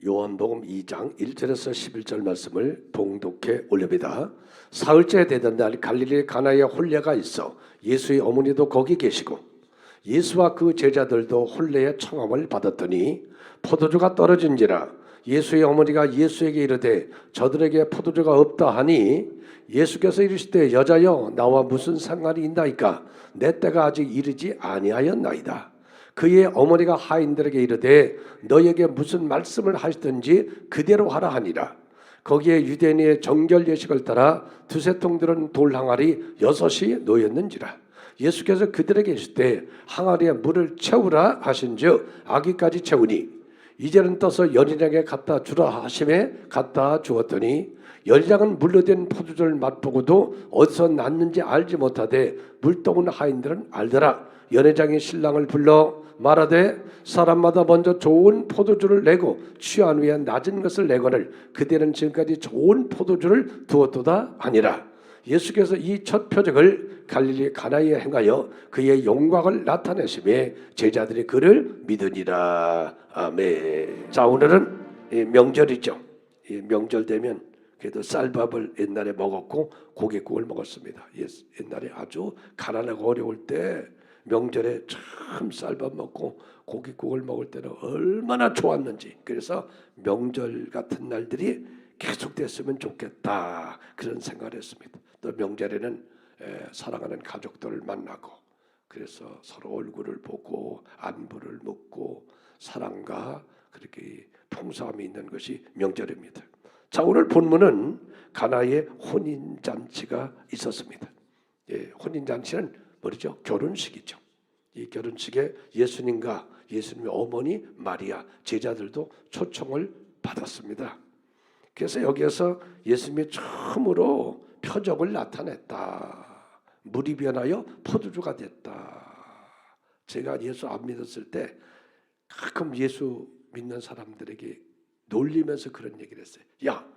요한복음 2장 1절에서 11절 말씀을 봉독해 올립니다. 사흘째 되던 날 갈릴리 가나에 혼례가 있어 예수의 어머니도 거기 계시고 예수와 그 제자들도 혼례의 청함을 받았더니 포도주가 떨어진지라 예수의 어머니가 예수에게 이르되 저들에게 포도주가 없다 하니 예수께서 이르시되 여자여 나와 무슨 상관이 있나이까 내 때가 아직 이르지 아니하였나이다. 그의 어머니가 하인들에게 이르되 너에게 무슨 말씀을 하시든지 그대로 하라 하니라. 거기에 유대인의 정결 예식을 따라 두세 통 들은 돌 항아리 6이 놓였는지라. 예수께서 그들에게 이르시되 항아리에 물을 채우라 하신즉 아기까지 채우니 이제는 떠서 여린양에 갖다 주라 하심에 갖다 주었더니 여린양은 물로 된 포도주를 맛보고도 어디서 났는지 알지 못하되 물동은 하인들은 알더라. 연회장이 신랑을 불러 말하되 사람마다 먼저 좋은 포도주를 내고 취한 후에 낮은 것을 내거늘 그대는 지금까지 좋은 포도주를 두었도다 하니라. 예수께서 이 첫 표적을 갈릴리 가나에 행하여 그의 영광을 나타내심에 제자들이 그를 믿으니라. 아멘. 자, 오늘은 명절이죠. 명절 되면 그래도 쌀밥을 옛날에 먹었고 고깃국을 먹었습니다. 옛날에 아주 가난하고 어려울 때 명절에 참 쌀밥 먹고 고깃국을 먹을 때는 얼마나 좋았는지. 그래서 명절 같은 날들이 계속됐으면 좋겠다 그런 생각을 했습니다. 또 명절에는 사랑하는 가족들을 만나고 그래서 서로 얼굴을 보고 안부를 묻고 사랑과 그렇게 풍성함이 있는 것이 명절입니다. 자, 오늘 본문은 가나에 혼인잔치가 있었습니다. 혼인잔치는 뭐죠? 결혼식이죠. 이 결혼식에 예수님과 예수님의 어머니 마리아 제자들도 초청을 받았습니다. 그래서 여기에서 예수님이 처음으로 표적을 나타냈다. 물이 변하여 포도주가 됐다. 제가 예수 안 믿었을 때 가끔 예수 믿는 사람들에게 놀리면서 그런 얘기를 했어요. 야,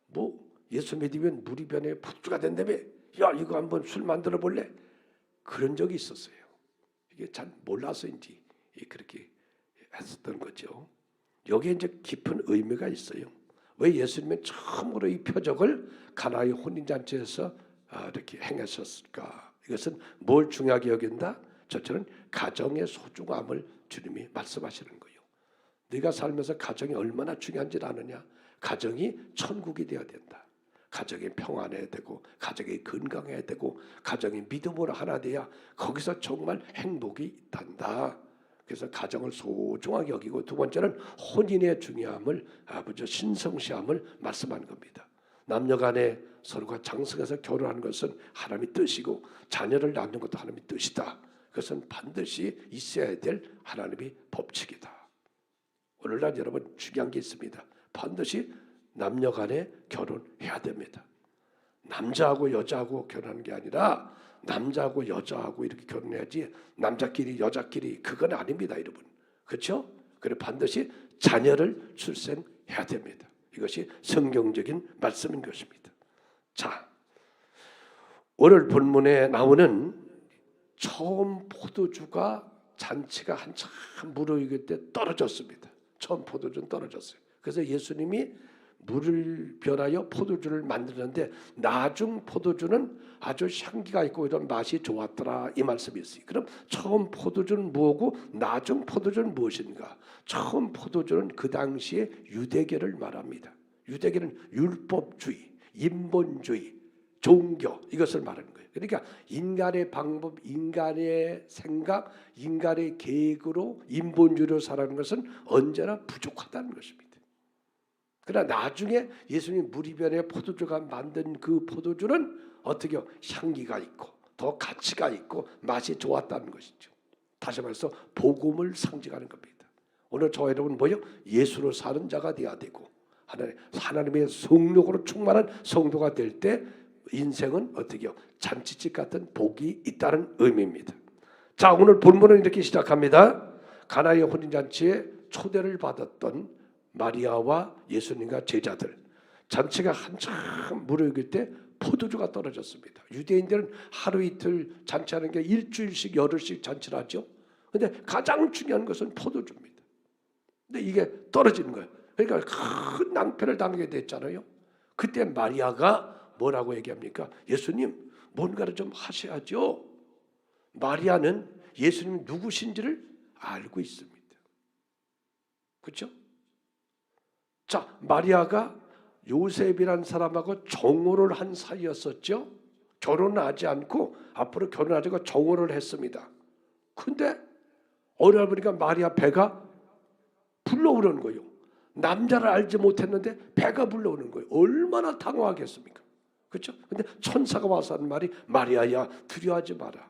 뭐 예수 믿으면 물이 변해 포도주가 된다며? 야, 이거 한번 술 만들어 볼래? 그런 적이 있었어요. 이게 잘 몰라서인지 그렇게 했었던 거죠. 여기에 이제 깊은 의미가 있어요. 왜 예수님은 처음으로 이 표적을 가나의 혼인잔치에서 이렇게 행하셨을까? 이것은 뭘 중요하게 여긴다? 저처럼 가정의 소중함을 주님이 말씀하시는 거예요. 네가 살면서 가정이 얼마나 중요한지 아느냐? 가정이 천국이 되어야 된다. 가정이 평안해야 되고 가정이 건강해야 되고 가정이 믿음으로 하나 돼야 거기서 정말 행복이 있단다. 그래서 가정을 소중하게 여기고 두 번째는 혼인의 중요함을 아버지 신성시함을 말씀하는 겁니다. 남녀간에 서로가 장성해서 결혼하는 것은 하나님의 뜻이고 자녀를 낳는 것도 하나님의 뜻이다. 그것은 반드시 있어야 될 하나님의 법칙이다. 오늘날 여러분 중요한 게 있습니다. 반드시 남녀간에 결혼해야 됩니다. 남자하고 여자하고 결혼하는 게 아니라 남자하고 여자하고 이렇게 결혼해야지 남자끼리 여자끼리 그건 아닙니다, 여러분. 그렇죠? 그래 반드시 자녀를 출생해야 됩니다. 이것이 성경적인 말씀인 것입니다. 자, 오늘 본문에 나오는 처음 포도주가 잔치가 한참 무르익을 때 떨어졌습니다. 처음 포도주는 떨어졌어요. 그래서 예수님이 물을 변하여 포도주를 만드는데 나중 포도주는 아주 향기가 있고 이런 맛이 좋았더라 이 말씀이 있어요. 그럼 처음 포도주는 뭐고 나중 포도주는 무엇인가? 처음 포도주는 그 당시에 유대계를 말합니다. 유대계는 율법주의, 인본주의, 종교 이것을 말하는 거예요. 그러니까 인간의 방법, 인간의 생각, 인간의 계획으로 인본주의로 살아가는 것은 언제나 부족하다는 것입니다. 그러나 나중에 예수님 물이 변해 포도주가 만든 그 포도주는 어떻게 향기가 있고 더 가치가 있고 맛이 좋았다는 것이죠. 다시 말해서 복음을 상징하는 겁니다. 오늘 저 여러분 뭐요? 예수로 사는 자가 되어야 되고 하나님의 성령으로 충만한 성도가 될 때 인생은 어떻게요? 잔치집 같은 복이 있다는 의미입니다. 자, 오늘 본문은 이렇게 시작합니다. 가나의 혼인잔치에 초대를 받았던 마리아와 예수님과 제자들 잔치가 한참 무르익을 때 포도주가 떨어졌습니다. 유대인들은 하루 이틀 잔치하는 게 일주일씩 열흘씩 잔치를 하죠. 그런데 가장 중요한 것은 포도주입니다. 근데 이게 떨어지는 거예요. 그러니까 큰 낭패를 당하게 됐잖아요. 그때 마리아가 뭐라고 얘기합니까? 예수님 뭔가를 좀 하셔야죠. 마리아는 예수님이 누구신지를 알고 있습니다. 그렇죠? 자, 마리아가 요셉이란 사람하고 정오를 한 사이였었죠. 결혼은 하지 않고 앞으로 결혼하자고 정오를 했습니다. 근데 어느 날 보니까 마리아 배가 불러오는 거예요. 남자를 알지 못했는데 배가 불러오는 거예요. 얼마나 당황하겠습니까? 그렇죠? 근데 천사가 와서 하는 말이 마리아야 두려워하지 마라.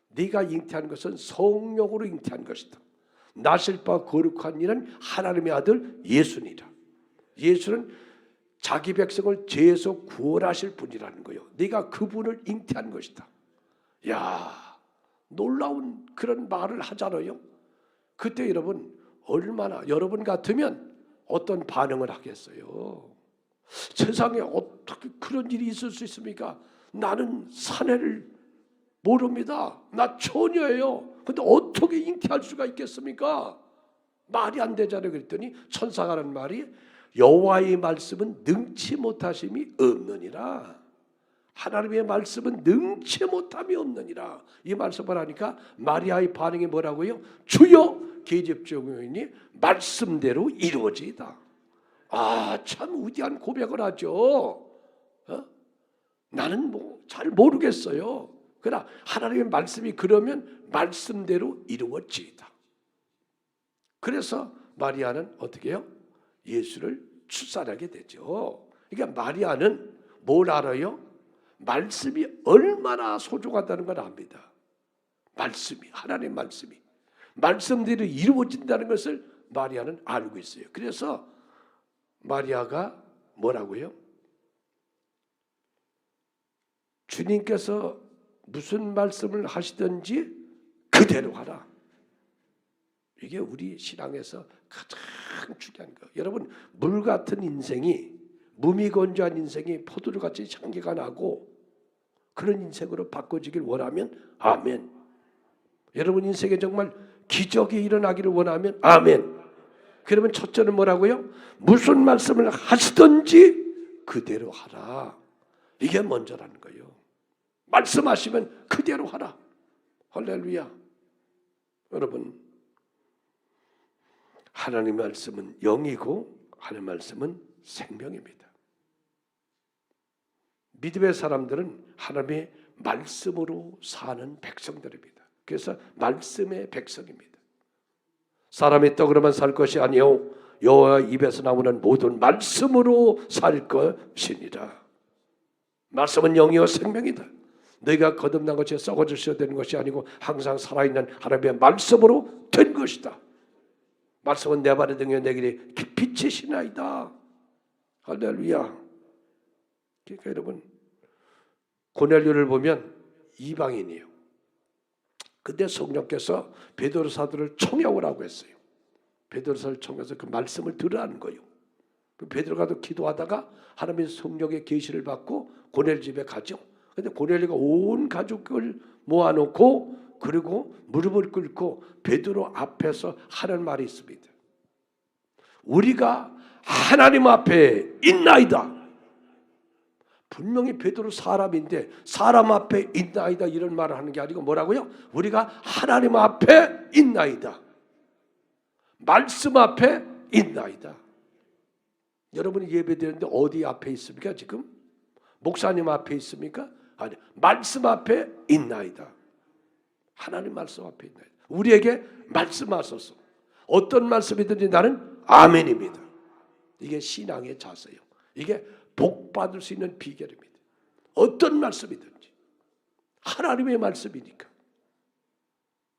네가 잉태한 것은 성령으로 잉태한 것이다. 나실 바 거룩한 이는 하나님의 아들 예수니라. 예수는 자기 백성을 죄에서 구원하실 분이라는 거예요. 네가 그분을 잉태한 것이다. 야, 놀라운 그런 말을 하잖아요. 그때 여러분 얼마나 여러분 같으면 어떤 반응을 하겠어요? 세상에 어떻게 그런 일이 있을 수 있습니까? 나는 사내를 모릅니다. 나 처녀예요. 근데 어떻게 잉태할 수가 있겠습니까? 말이 안 되잖아요. 그랬더니 천사가 하는 말이 여호와의 말씀은 능치 못하심이 없느니라. 하나님의 말씀은 능치 못함이 없느니라. 이 말씀을 하니까 마리아의 반응이 뭐라고요? 주여 계집종이니 말씀대로 이루어지이다. 아, 참 위대한 고백을 하죠. 나는 뭐 잘 모르겠어요. 그러나 하나님의 말씀이 그러면 말씀대로 이루어지이다. 그래서 마리아는 어떻게 해요? 예수를 출산하게 되죠. 그러니까 마리아는 뭘 알아요? 말씀이 얼마나 소중하다는 걸 압니다. 말씀이, 하나님의 말씀이 말씀대로 이루어진다는 것을 마리아는 알고 있어요. 그래서 마리아가 뭐라고요? 주님께서 무슨 말씀을 하시든지 그대로 하라. 이게 우리 신앙에서 가장 중요한 거예요. 여러분, 물 같은 인생이, 무미건조한 인생이 포도주같이 향기가 나고 그런 인생으로 바꿔지길 원하면 아멘. 여러분 인생에 정말 기적이 일어나기를 원하면 아멘. 그러면 첫째는 뭐라고요? 무슨 말씀을 하시든지 그대로 하라. 이게 먼저라는 거예요. 말씀하시면 그대로 하라. 할렐루야. 여러분, 하나님의 말씀은 영이고 하나님의 말씀은 생명입니다. 믿음의 사람들은 하나님의 말씀으로 사는 백성들입니다. 그래서 말씀의 백성입니다. 사람이 떡으로만 살 것이 아니요 여호와 입에서 나오는 모든 말씀으로 살 것이니라. 말씀은 영이요 생명이다. 너희가 거듭난 것이 썩어져야 되는 것이 아니고 항상 살아있는 하나님의 말씀으로 된 것이다. 말씀은 내 발의 등에 내 길에 빛이시나이다. 할렐루야. 그러니까 여러분, 고넬료를 보면 이방인이에요. 근데 성령께서 베드로 사도를 청해오라고 했어요. 베드로 사도를 청해서 그 말씀을 들으라는 거예요. 베드로가 기도하다가 하나님의 성령의 계시를 받고 고넬료 집에 가죠. 근데 고넬료가 온 가족을 모아놓고 그리고 무릎을 꿇고 베드로 앞에서 하는 말이 있습니다. 우리가 하나님 앞에 있나이다. 분명히 베드로 사람인데 사람 앞에 있나이다 이런 말을 하는 게 아니고 뭐라고요? 우리가 하나님 앞에 있나이다. 말씀 앞에 있나이다. 여러분이 예배드리는데 어디 앞에 있습니까 지금? 목사님 앞에 있습니까? 아니, 말씀 앞에 있나이다. 하나님 말씀 앞에 있나이다. 우리에게 말씀하소서. 어떤 말씀이든지 나는 아멘입니다. 이게 신앙의 자세예요. 이게 복 받을 수 있는 비결입니다. 어떤 말씀이든지 하나님의 말씀이니까.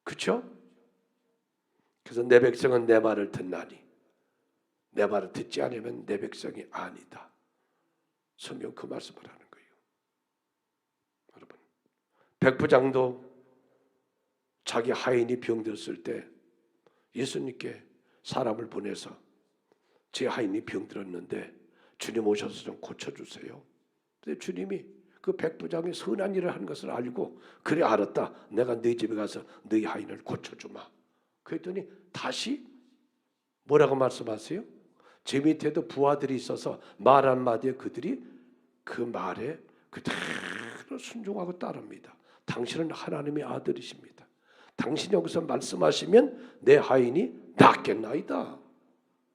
그렇죠? 그래서 내 백성은 내 말을 듣나니 내 말을 듣지 않으면 내 백성이 아니다. 성경 그 말씀을 하는 거예요. 여러분, 백부장도 자기 하인이 병들었을 때 예수님께 사람을 보내서 제 하인이 병들었는데 주님 오셔서 좀 고쳐주세요. 근데 주님이 그 백부장이 선한 일을 한 것을 알고 그래 알았다. 내가 네 집에 가서 네 하인을 고쳐주마. 그랬더니 다시 뭐라고 말씀하세요? 제 밑에도 부하들이 있어서 말 한마디에 그들이 그 말에 그대로 순종하고 따릅니다. 당신은 하나님의 아들이십니다. 당신이 여기서 말씀하시면 내 하인이 낫겠나이다.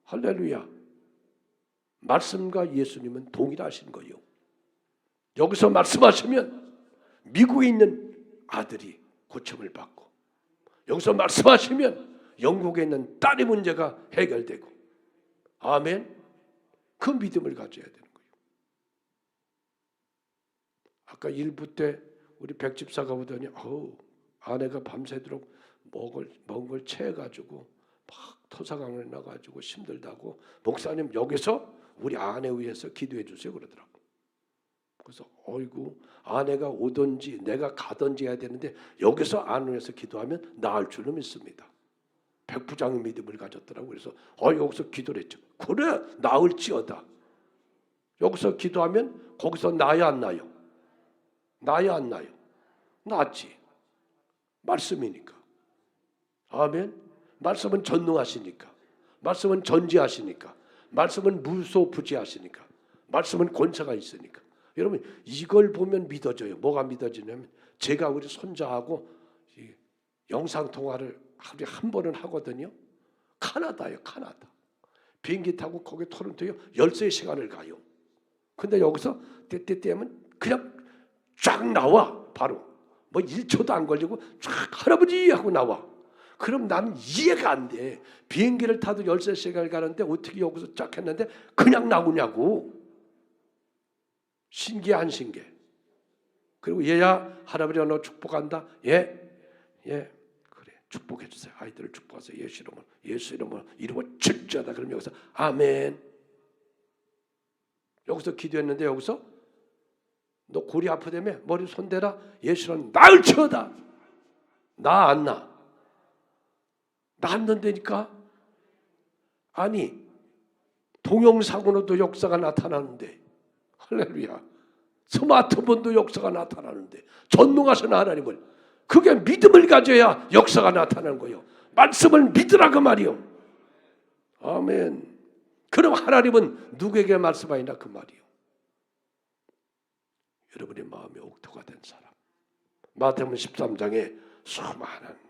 할렐루야. 말씀과 예수님은 동일하신 거예요. 여기서 말씀하시면 미국에 있는 아들이 고침을 받고, 여기서 말씀하시면 영국에 있는 딸의 문제가 해결되고, 아멘. 그 믿음을 가져야 되는 거예요. 아까 일부 때 우리 백집사가 보더니 아내가 밤새도록 먹은 걸 채가지고 막 토사강을 나가지고 힘들다고, 목사님 여기서 우리 아내 위해서 기도해 주세요 그러더라고. 그래서 어이구, 아내가 오든지 내가 가든지 해야 되는데 여기서 아내 위해서 기도하면 나을 줄로 믿습니다. 백부장의 믿음을 가졌더라고. 그래서 여기서 기도를 했죠. 그래, 나을지어다. 여기서 기도하면 거기서 나야 안 나요? 나야 안 나요? 낫지. 말씀이니까. 아멘. 말씀은 전능하시니까. 말씀은 전지하시니까. 말씀은 무소부지하시니까. 말씀은 권세가 있으니까. 여러분, 이걸 보면 믿어져요. 뭐가 믿어지냐면, 제가 우리 손자하고 영상통화를 하루에 한 번은 하거든요. 카나다예요. 카나다. 비행기 타고 거기 토론토요 13시간을 가요. 근데 여기서 때때때면 그냥 쫙 나와. 바로 뭐 1초도 안 걸리고 쫙 할아버지 하고 나와. 그럼 나는 이해가 안 돼. 비행기를 타도 13시간을 가는데 어떻게 여기서 쫙 했는데 그냥 나오냐고. 신기해, 안 신기해? 그리고 얘야, 할아버지가 너 축복한다. 예. 그래, 축복해 주세요. 아이들을 축복하세요. 예수 이름으로 이루고 철저하다. 그럼 여기서 아멘. 여기서 기도했는데 여기서 너 골이 아프다며 머리 손대라. 예수는 나을지어다. 나 안 나. 낫는다니까. 아니, 동영상으로도 역사가 나타나는데, 할렐루야. 스마트폰도 역사가 나타나는데, 전능하신 하나님을, 그게 믿음을 가져야 역사가 나타나는 거예요. 말씀을 믿으라 그 말이요. 아멘. 그럼 하나님은 누구에게 말씀하시나 그 말이요. 여러분의 마음에 옥토가 된 사람. 마태복음 13장에 수많은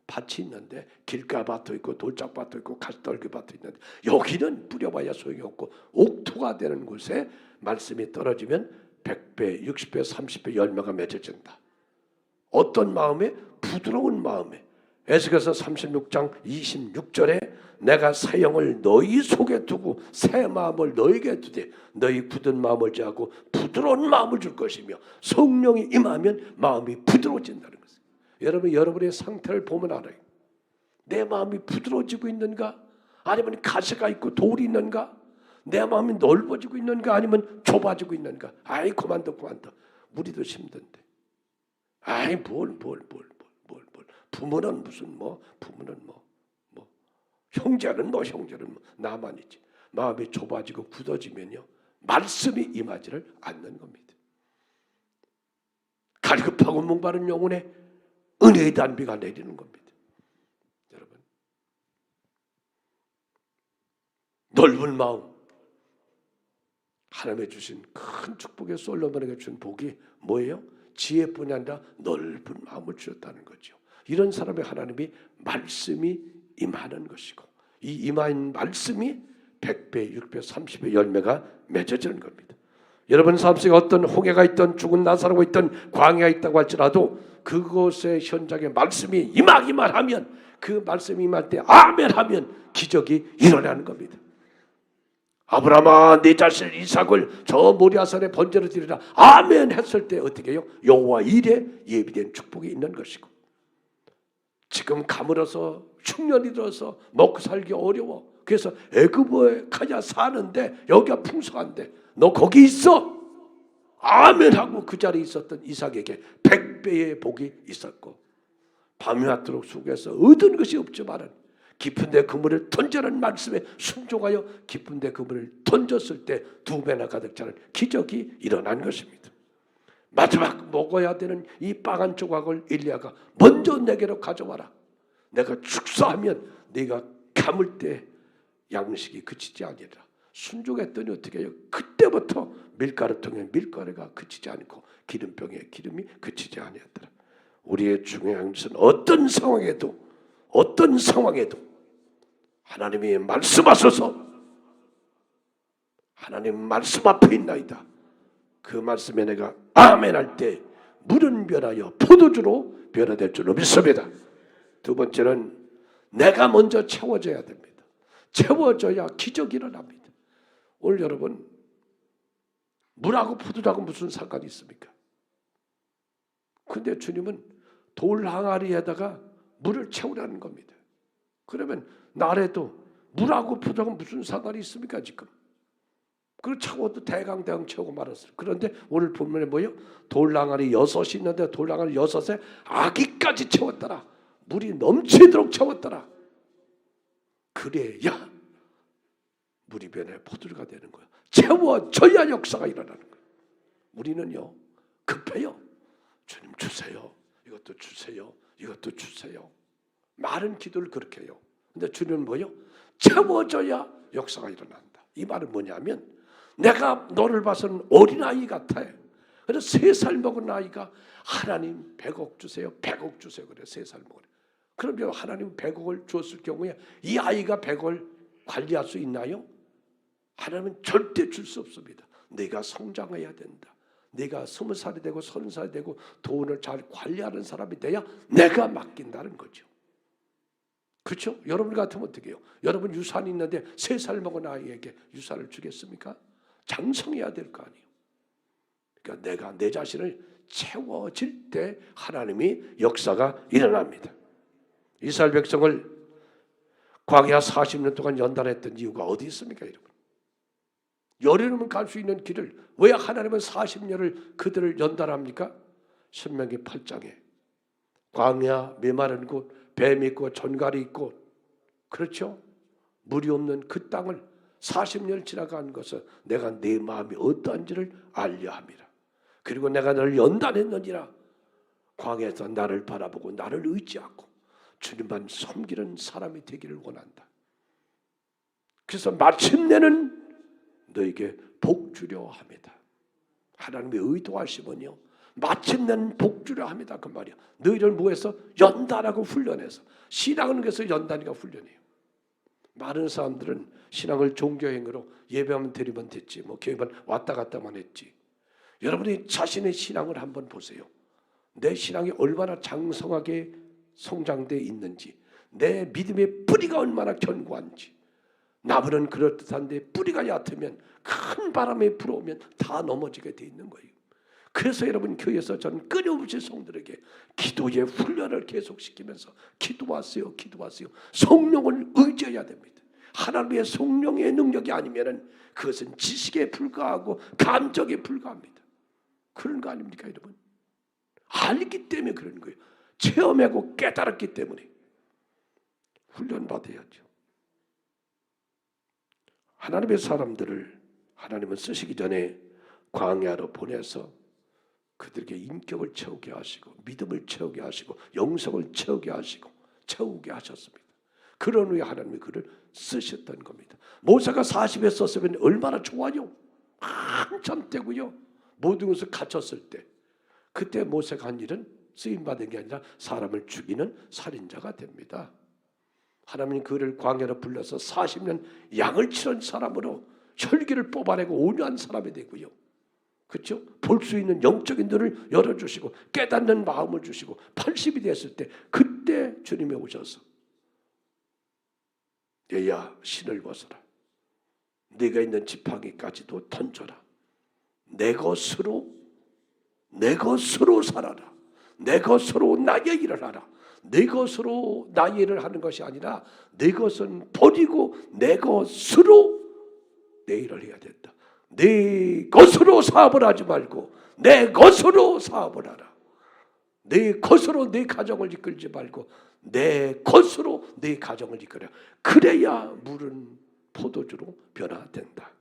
밭이 있는데, 길가밭도 있고 돌짝밭도 있고 가시떨기밭도 있는데, 여기는 뿌려봐야 소용이 없고 옥토가 되는 곳에 말씀이 떨어지면 100배, 60배, 30배 열매가 맺어진다. 어떤 마음에? 부드러운 마음에. 에스겔서 36장 26절에 내가 새 영을 너희 속에 두고 새 마음을 너희에게 두되 너희 굳은 마음을 제하고 부드러운 마음을 줄 것이며, 성령이 임하면 마음이 부드러워진다는 것입니다. 여러분의 상태를 보면 알아요. 내 마음이 부드러워지고 있는가? 아니면 가시가 있고 돌이 있는가? 내 마음이 넓어지고 있는가? 아니면 좁아지고 있는가? 아이 그만둬. 우리도 힘든데. 아이 뭘. 부모는 무슨 부모는 형제는 나만이지. 마음이 좁아지고 굳어지면요, 말씀이 임하지를 않는 겁니다. 갈급하고 목마른 영혼에 은혜의 단비가 내리는 겁니다. 여러분, 넓은 마음, 하나님의 주신 큰 축복의 솔로몬에게 준 복이 뭐예요? 지혜뿐이 아니라 넓은 마음을 주셨다는 거죠. 이런 사람의 하나님이 말씀이 임하는 것이고, 이 임한 말씀이 100배, 6배, 30배 열매가 맺어지는 겁니다. 여러분 삶 속에 어떤 홍해가 있던 죽은 나사로가 있던 광야가 있다고 할지라도 그곳의 현장에 말씀이 임하기만 하면, 그 말씀이 임할 때 아멘 하면 기적이 일어나는 겁니다. 아브라함아 내 자식 이삭을 저 모리아산에 번제로 드리라 아멘 했을 때 어떻게 해요? 여호와 일에 예비된 축복이 있는 것이고, 지금 가물어서 흉년이 들어서 먹고 살기 어려워. 그래서 애굽에 가야 사는데 여기가 풍성한데 너 거기 있어 아멘 하고 그 자리에 있었던 이삭에게 100배의 복이 있었고, 밤이 왔도록 수고해서 얻은 것이 없지만은 깊은 데 그물을 던지는 말씀에 순종하여 깊은 데 그물을 던졌을 때 2배나 가득 차는 기적이 일어난 것입니다. 마지막 먹어야 되는 이 빵 한 조각을 엘리야가 먼저 내게로 가져와라. 내가 축사하면 네가 감을 때 양식이 그치지 아니라 순종했더니 어떻게 해요? 그때부터 밀가루통에 밀가루가 그치지 않고 기름병에 기름이 그치지 아니었더라. 우리의 중요한 것은 어떤 상황에도 하나님이 말씀하소서, 하나님 말씀 앞에 있나이다. 그 말씀에 내가 아멘 할 때 물은 변하여 포도주로 변화될 줄로 믿습니다. 두 번째는 내가 먼저 채워져야 됩니다. 채워져야 기적이 일어납니다. 오늘 여러분, 물하고 포도주하고 무슨 상관이 있습니까? 근데 주님은 돌 항아리에다가 물을 채우라는 겁니다. 그러면 나래도 물하고 포도하고 무슨 상관이 있습니까 지금? 그 채워도 대강 채우고 말았어요. 그런데 오늘 본문에 뭐예요? 돌항아리 6이 있는데 돌항아리 6에 아기까지 채웠더라. 물이 넘치도록 채웠더라. 그래야 물이 변해 포도주가 되는 거예요. 채워져야 역사가 일어나는 거예요. 우리는요 급해요. 주님 주세요. 이것도 주세요. 이것도 주세요. 많은 기도를 그렇게 해요. 근데 주님은 뭐예요? 채워져야 역사가 일어난다. 이 말은 뭐냐면 내가 너를 봐서는 어린아이 같아요. 그래서 3살 먹은 아이가 하나님 100억 주세요. 100억 주세요. 그래 3살 먹으래. 그럼 하나님 100억을 줬을 경우에 이 아이가 100억을 관리할 수 있나요? 하나님은 절대 줄 수 없습니다. 내가 성장해야 된다. 내가 20살이 되고 30살이 되고 돈을 잘 관리하는 사람이 돼야 내가 맡긴다는 거죠. 그렇죠? 여러분 같으면 어떻게 해요? 여러분 유산이 있는데 3살 먹은 아이에게 유산을 주겠습니까? 장성해야 될 거 아니에요. 그러니까 내가 내 자신을 채워질 때 하나님이 역사가 일어납니다. 이스라엘 백성을 광야 40년 동안 연단했던 이유가 어디 있습니까 여러분? 열이면 갈 수 있는 길을 왜 하나님은 40년을 그들을 연단합니까? 신명기 8장에 광야 메마른 곳, 뱀이 있고 전갈이 있고 그렇죠? 물이 없는 그 땅을 40년을 지나간 것은 내가 내 마음이 어떠한지를 알려 함이라. 그리고 내가 너를 연단했느니라. 광야에서 나를 바라보고 나를 의지하고 주님만 섬기는 사람이 되기를 원한다. 그래서 마침내는 너에게 복 주려 합니다. 하나님의 의도하시면요 마침내는 복 주려 합니다. 그 말이야. 너희를 뭐해서 연단하고 훈련해서. 신앙은 그래서 연단이가 훈련이에요. 많은 사람들은 신앙을 종교행위로 예배하면 드리면 됐지, 뭐 교회만 왔다 갔다만 했지. 여러분이 자신의 신앙을 한번 보세요. 내 신앙이 얼마나 장성하게 성장되어 있는지, 내 믿음의 뿌리가 얼마나 견고한지. 나무는 그렇듯한데 뿌리가 얕으면 큰 바람에 불어오면 다 넘어지게 돼 있는 거예요. 그래서 여러분 교회에서 저는 끊임없이 성들에게 기도의 훈련을 계속시키면서 기도하세요. 성령을 의지해야 됩니다. 하나님의 성령의 능력이 아니면은 그것은 지식에 불과하고 감정에 불과합니다. 그런 거 아닙니까 여러분? 알기 때문에 그런 거예요. 체험하고 깨달았기 때문에 훈련받아야죠. 하나님의 사람들을 하나님은 쓰시기 전에 광야로 보내서 그들에게 인격을 채우게 하시고 믿음을 채우게 하시고 영성을 채우게 하시고 채우게 하셨습니다. 그런 후에 하나님이 그를 쓰셨던 겁니다. 모세가 40에 썼으면 얼마나 좋아요. 한참 때고요. 모든 것을 갖췄을 때 그때 모세가 한 일은 쓰임받은 게 아니라 사람을 죽이는 살인자가 됩니다. 하나님은 그를 광야로 불러서 40년 양을 치는 사람으로 혈기를 뽑아내고 온유한 사람이 되고요. 그렇죠? 볼 수 있는 영적인 눈을 열어주시고 깨닫는 마음을 주시고 80이 됐을 때 그때 주님이 오셔서 얘야 신을 벗어라. 네가 있는 지팡이까지도 던져라. 내 것으로 살아라. 내 것으로 나의 일을 하라. 내 것으로 나의 일을 하는 것이 아니라 내 것은 버리고 내 것으로 내 일을 해야 된다. 내 것으로 사업을 하지 말고 내 것으로 사업을 하라. 내 것으로 내 가정을 이끌지 말고 내 것으로 내 가정을 이끌어라. 그래야 물은 포도주로 변화된다.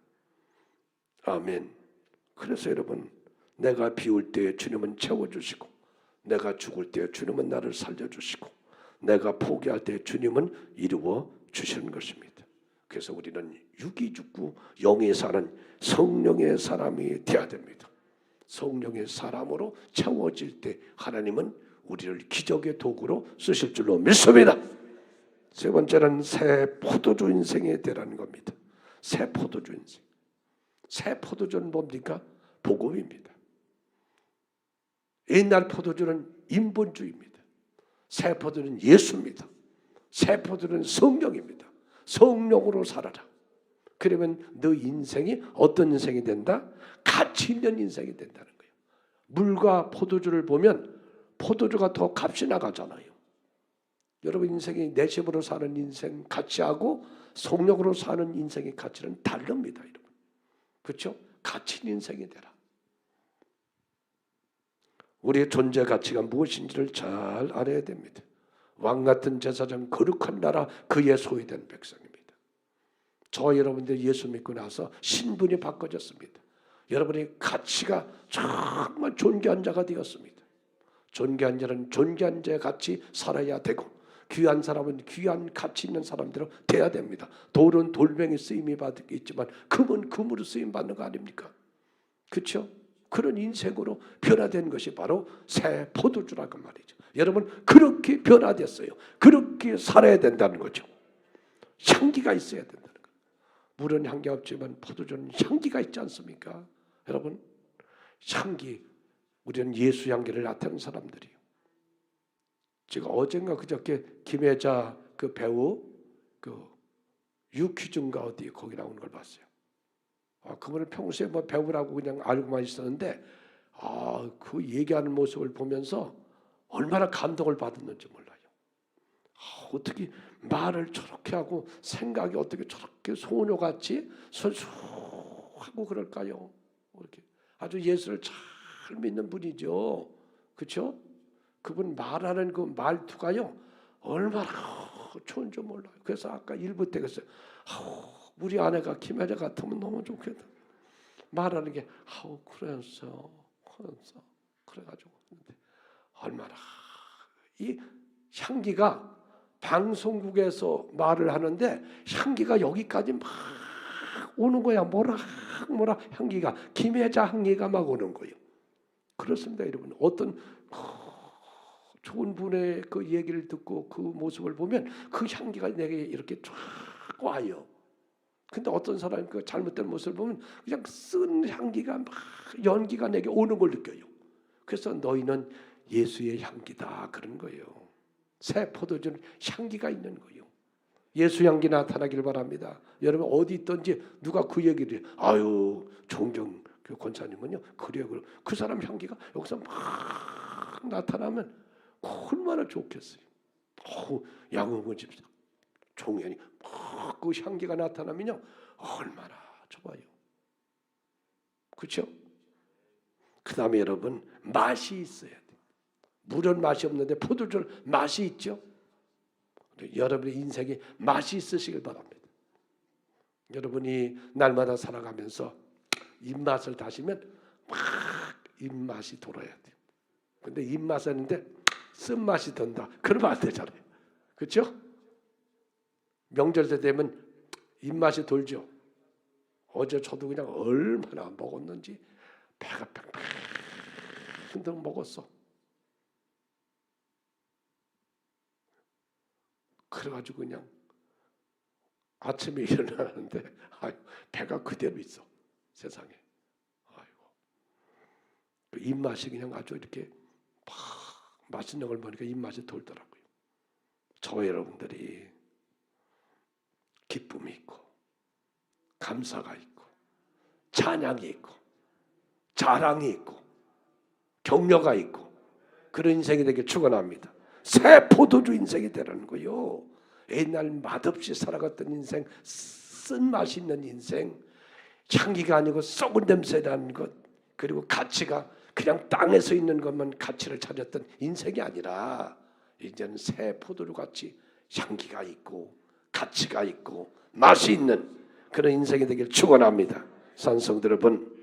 아멘. 그래서 여러분 내가 비울 때 주님은 채워주시고 내가 죽을 때 주님은 나를 살려주시고 내가 포기할 때 주님은 이루어 주시는 것입니다. 그래서 우리는 육이 죽고 영이 사는 성령의 사람이 되어야 됩니다. 성령의 사람으로 채워질 때 하나님은 우리를 기적의 도구로 쓰실 줄로 믿습니다. 세 번째는 새 포도주 인생이 되라는 겁니다. 새 포도주 인생. 새 포도주는 뭡니까? 복음입니다. 옛날 포도주는 인본주의입니다. 새 포도는 예수입니다. 새 포도는 성령입니다. 성령으로 살아라. 그러면 너 인생이 어떤 인생이 된다? 가치 있는 인생이 된다는 거예요. 물과 포도주를 보면 포도주가 더 값이 나가잖아요. 여러분 인생이 내심으로 사는 인생 가치하고 성령으로 사는 인생의 가치는 다릅니다. 여러분. 그렇죠? 가치 있는 인생이 되라. 우리의 존재 가치가 무엇인지를 잘 알아야 됩니다. 왕같은 제사장 거룩한 나라 그의 소유된 백성입니다. 저 여러분들 예수 믿고 나서 신분이 바꿔졌습니다. 여러분의 가치가 정말 존귀한 자가 되었습니다. 존귀한 자는 존귀한 자의 같이 살아야 되고 귀한 사람은 귀한 가치 있는 사람대로 돼야 됩니다. 돌은 돌멩이 쓰임이 받겠지만 금은 금으로 쓰임 받는 거 아닙니까? 그렇죠? 그런 인생으로 변화된 것이 바로 새 포도주라고 말이죠. 여러분 그렇게 변화됐어요. 그렇게 살아야 된다는 거죠. 향기가 있어야 된다는 거예요. 물은 향기가 없지만 포도주는 향기가 있지 않습니까? 여러분 향기, 우리는 예수 향기를 나타내는 사람들이에요. 제가 어젠가 그저께 김혜자 그 배우 그 유퀴즈인가 어디 거기 나오는 걸 봤어요. 그분을 평소에 뭐 배우라고 그냥 알고만 있었는데 그 얘기하는 모습을 보면서 얼마나 감동을 받았는지 몰라요. 어떻게 말을 저렇게 하고 생각이 어떻게 저렇게 소녀같이 선수하고 그럴까요? 이렇게 아주 예수를 잘 믿는 분이죠. 그렇죠? 그분 말하는 그 말투가요 얼마나 좋은 줄 몰라요. 그래서 아까 일부 때 그랬어요. 우리 아내가 김혜자 같으면 너무 좋겠다. 말하는 게 그래가지고 얼마나 이 향기가 방송국에서 말을 하는데 향기가 여기까지 막 오는 거야. 뭐라 향기가 김혜자 향기가 막 오는 거예요. 그렇습니다, 여러분. 어떤 좋은 분의 그 얘기를 듣고 그 모습을 보면 그 향기가 내게 이렇게 쫙 와요. 근데 어떤 사람이 그 잘못된 모습을 보면 그냥 쓴 향기가 막 연기가 내게 오는 걸 느껴요. 그래서 너희는 예수의 향기다 그런 거예요. 새 포도주는 향기가 있는 거예요. 예수 향기 나타나길 바랍니다. 여러분 어디 있든지 누가 그 얘기를 종종 그 권사님은요 그래요. 그 사람 향기가 여기서 막 나타나면 얼마나 좋겠어요. 양홍근 집사 종현이 막 그 향기가 나타나면요 얼마나 좋아요. 그렇죠? 그 다음에 여러분 맛이 있어야 돼요. 물은 맛이 없는데 포도주는 맛이 있죠. 여러분의 인생에 맛이 있으시길 바랍니다. 여러분이 날마다 살아가면서 입맛을 다시면 막 입맛이 돌아야 돼요. 근데 입맛이었는데 쓴맛이 든다. 그러면 안 되잖아요. 그렇죠? 명절 때 되면 입맛이 돌죠. 어제 저도 그냥 얼마나 먹었는지 배가 팽팽 먹었어. 그래가지고 그냥 아침에 일어나는데 배가 그대로 있어. 세상에. 그 입맛이 그냥 아주 이렇게 막 맛있는 걸 보니까 입맛이 돌더라고요. 저 여러분들이 기쁨이 있고 감사가 있고 찬양이 있고 자랑이 있고 격려가 있고 그런 인생이 되길 축원합니다. 새 포도주 인생이 되라는 거요. 옛날 맛없이 살아갔던 인생, 쓴맛이 있는 인생, 향기가 아니고 썩은 냄새 나는 것, 그리고 가치가 그냥 땅에서 있는 것만 가치를 찾았던 인생이 아니라 이제는 새 포도주 같이 향기가 있고 가치가 있고 맛이 있는 그런 인생이 되길 축원합니다. 산성들 여러분,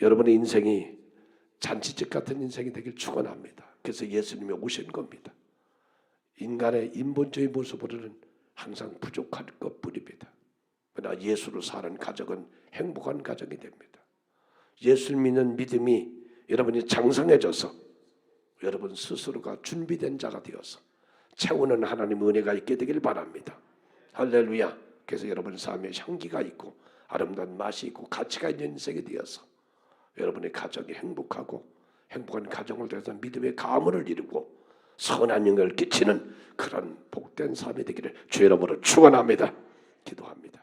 여러분의 인생이 잔치집 같은 인생이 되길 축원합니다. 그래서 예수님이 오신 겁니다. 인간의 인본주의 모습으로는 항상 부족할 것뿐입니다. 그러나 예수로 사는 가정은 행복한 가정이 됩니다. 예수를 믿는 믿음이 여러분이 장성해져서 여러분 스스로가 준비된 자가 되어서 채우는 하나님의 은혜가 있게 되길 바랍니다. 할렐루야. 그래서 여러분 삶에 향기가 있고 아름다운 맛이 있고 가치가 있는 인생이 되어서 여러분의 가정이 행복하고 행복한 가정을 통해서 믿음의 가문을 이루고 선한 영향을 끼치는 그런 복된 삶이 되기를 주 이름으로 축원합니다. 기도합니다.